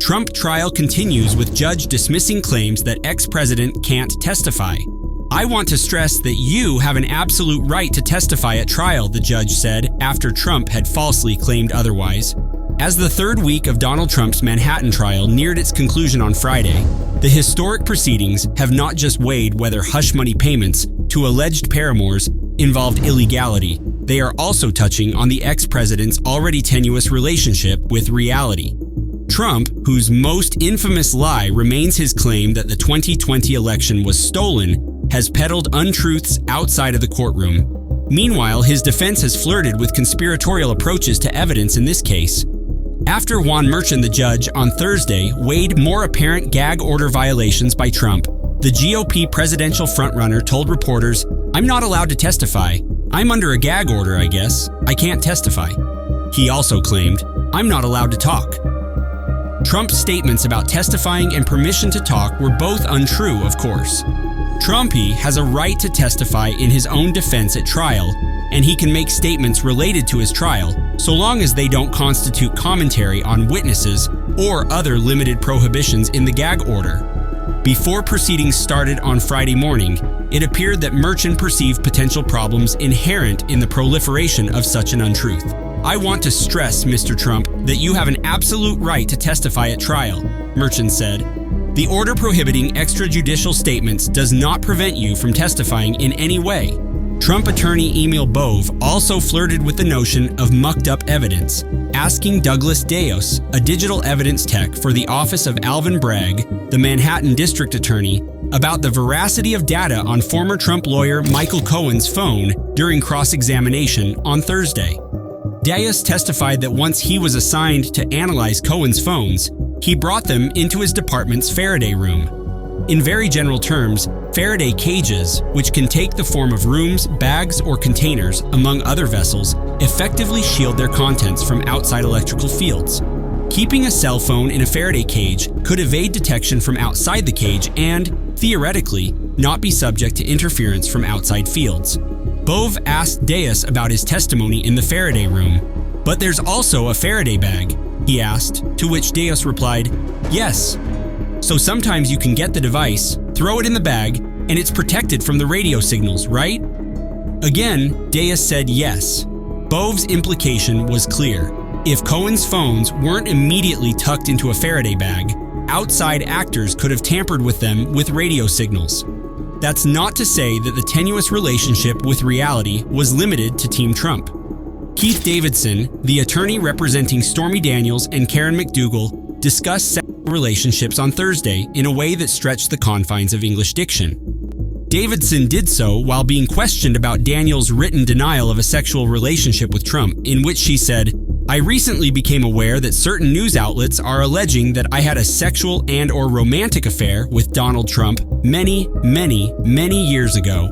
Trump trial continues with judge dismissing claims that ex-president can't testify. "I want to stress that you have an absolute right to testify at trial," the judge said after Trump had falsely claimed otherwise. As the third week of Donald Trump's Manhattan trial neared its conclusion on Friday, the historic proceedings have not just weighed whether hush money payments to alleged paramours involved illegality, they are also touching on the ex-president's already tenuous relationship with reality. Trump, whose most infamous lie remains his claim that the 2020 election was stolen, has peddled untruths outside of the courtroom. Meanwhile, his defense has flirted with conspiratorial approaches to evidence in this case. After Juan Merchan, the judge, on Thursday weighed more apparent gag order violations by Trump, the GOP presidential frontrunner told reporters, "I'm not allowed to testify. I'm under a gag order, I guess. I can't testify." He also claimed, "I'm not allowed to talk." Trump's statements about testifying and permission to talk were both untrue, of course. Trumpy has a right to testify in his own defense at trial, and he can make statements related to his trial, so long as they don't constitute commentary on witnesses or other limited prohibitions in the gag order. Before proceedings started on Friday morning, it appeared that Merchan perceived potential problems inherent in the proliferation of such an untruth. "I want to stress, Mr. Trump, that you have an absolute right to testify at trial," Merchan said. "The order prohibiting extrajudicial statements does not prevent you from testifying in any way." Trump attorney Emil Bove also flirted with the notion of mucked-up evidence, asking Douglas Deos, a digital evidence tech for the office of Alvin Bragg, the Manhattan district attorney, about the veracity of data on former Trump lawyer Michael Cohen's phone during cross-examination on Thursday. Deos testified that once he was assigned to analyze Cohen's phones, he brought them into his department's Faraday room. In very general terms, Faraday cages, which can take the form of rooms, bags, or containers, among other vessels, effectively shield their contents from outside electrical fields. Keeping a cell phone in a Faraday cage could evade detection from outside the cage and, theoretically, not be subject to interference from outside fields. Bove asked Deos about his testimony in the Faraday room. "But there's also a Faraday bag," he asked, to which Deos replied, "Yes. So sometimes you can get the device, throw it in the bag, and it's protected from the radio signals, right?" Again, Deos said yes. Bove's implication was clear. If Cohen's phones weren't immediately tucked into a Faraday bag, outside actors could have tampered with them with radio signals. That's not to say that the tenuous relationship with reality was limited to Team Trump. Keith Davidson, the attorney representing Stormy Daniels and Karen McDougal, discussed sexual relationships on Thursday in a way that stretched the confines of English diction. Davidson did so while being questioned about Daniels' written denial of a sexual relationship with Trump, in which she said, "I recently became aware that certain news outlets are alleging that I had a sexual and/or romantic affair with Donald Trump many years ago.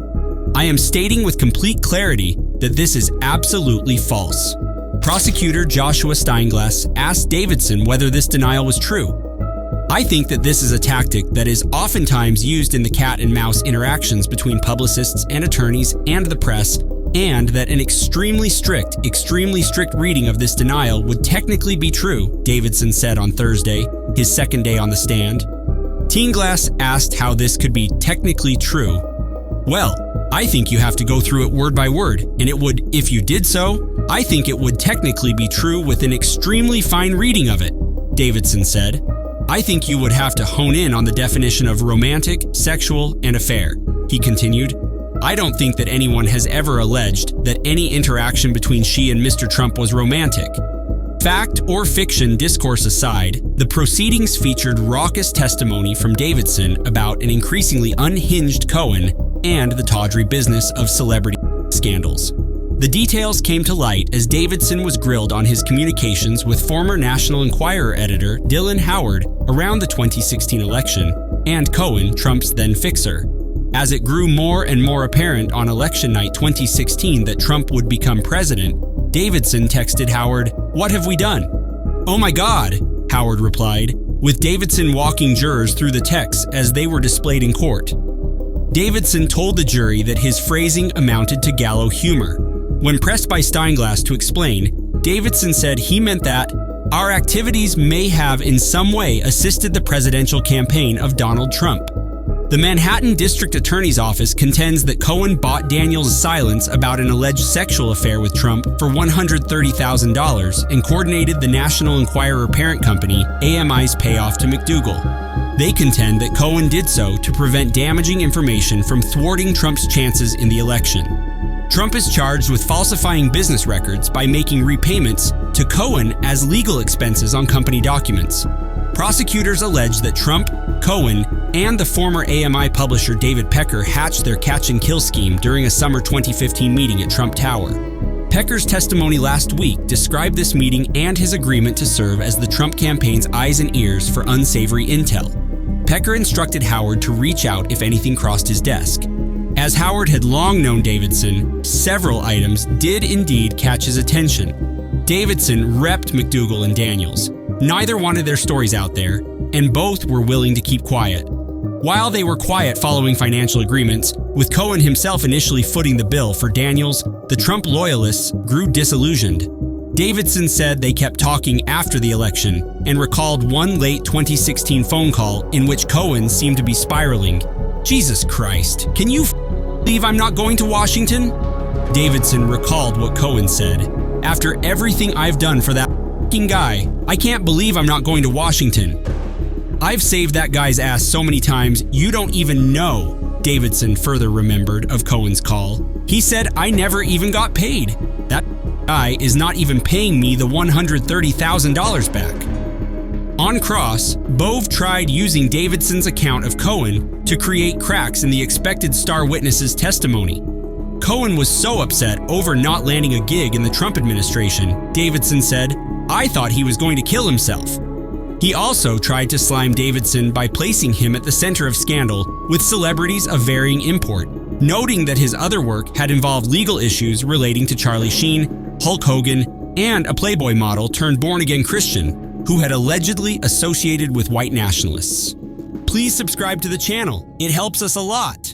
I am stating with complete clarity that this is absolutely false." Prosecutor Joshua Steinglass asked Davidson whether this denial was true. "I think that this is a tactic that is oftentimes used in the cat and mouse interactions between publicists and attorneys and the press, and that an extremely strict reading of this denial would technically be true," Davidson said on Thursday, his second day on the stand. Steinglass asked how this could be technically true. "Well, I think you have to go through it word by word, and it would, if you did so, I think it would technically be true with an extremely fine reading of it," Davidson said. "I think you would have to hone in on the definition of romantic, sexual, and affair," he continued. "I don't think that anyone has ever alleged that any interaction between she and Mr. Trump was romantic." Fact or fiction discourse aside, the proceedings featured raucous testimony from Davidson about an increasingly unhinged Cohen and the tawdry business of celebrity scandals. The details came to light as Davidson was grilled on his communications with former National Enquirer editor Dylan Howard around the 2016 election, and Cohen, Trump's then fixer. As it grew more and more apparent on election night 2016 that Trump would become president, Davidson texted Howard, "What have we done?" "Oh my God," Howard replied, with Davidson walking jurors through the texts as they were displayed in court. Davidson told the jury that his phrasing amounted to gallows humor. When pressed by Steinglass to explain, Davidson said he meant that, Our activities may have in some way assisted the presidential campaign of Donald Trump. The Manhattan District Attorney's Office contends that Cohen bought Daniels' silence about an alleged sexual affair with Trump for $130,000 and coordinated the National Enquirer parent company, AMI's payoff to McDougal. They contend that Cohen did so to prevent damaging information from thwarting Trump's chances in the election. Trump is charged with falsifying business records by making repayments to Cohen as legal expenses on company documents. Prosecutors allege that Trump, Cohen, and the former AMI publisher David Pecker hatched their catch-and-kill scheme during a summer 2015 meeting at Trump Tower. Pecker's testimony last week described this meeting and his agreement to serve as the Trump campaign's eyes and ears for unsavory intel. Pecker instructed Howard to reach out if anything crossed his desk. As Howard had long known Davidson, several items did indeed catch his attention. Davidson repped McDougal and Daniels. Neither wanted their stories out there, and both were willing to keep quiet. While they were quiet following financial agreements, with Cohen himself initially footing the bill for Daniels, the Trump loyalists grew disillusioned. Davidson said they kept talking after the election and recalled one late 2016 phone call in which Cohen seemed to be spiraling. "Jesus Christ, can you believe I'm not going to Washington?" Davidson recalled what Cohen said. "After everything I've done for that guy, I can't believe I'm not going to Washington. I've saved that guy's ass so many times, you don't even know," Davidson further remembered of Cohen's call. He said, "I never even got paid. That guy is not even paying me the $130,000 back." On cross, Bove tried using Davidson's account of Cohen to create cracks in the expected star witness's testimony. Cohen was so upset over not landing a gig in the Trump administration, Davidson said, "I thought he was going to kill himself." He also tried to slime Davidson by placing him at the center of scandal with celebrities of varying import, noting that his other work had involved legal issues relating to Charlie Sheen, Hulk Hogan, and a Playboy model turned born-again Christian who had allegedly associated with white nationalists. Please subscribe to the channel. It helps us a lot.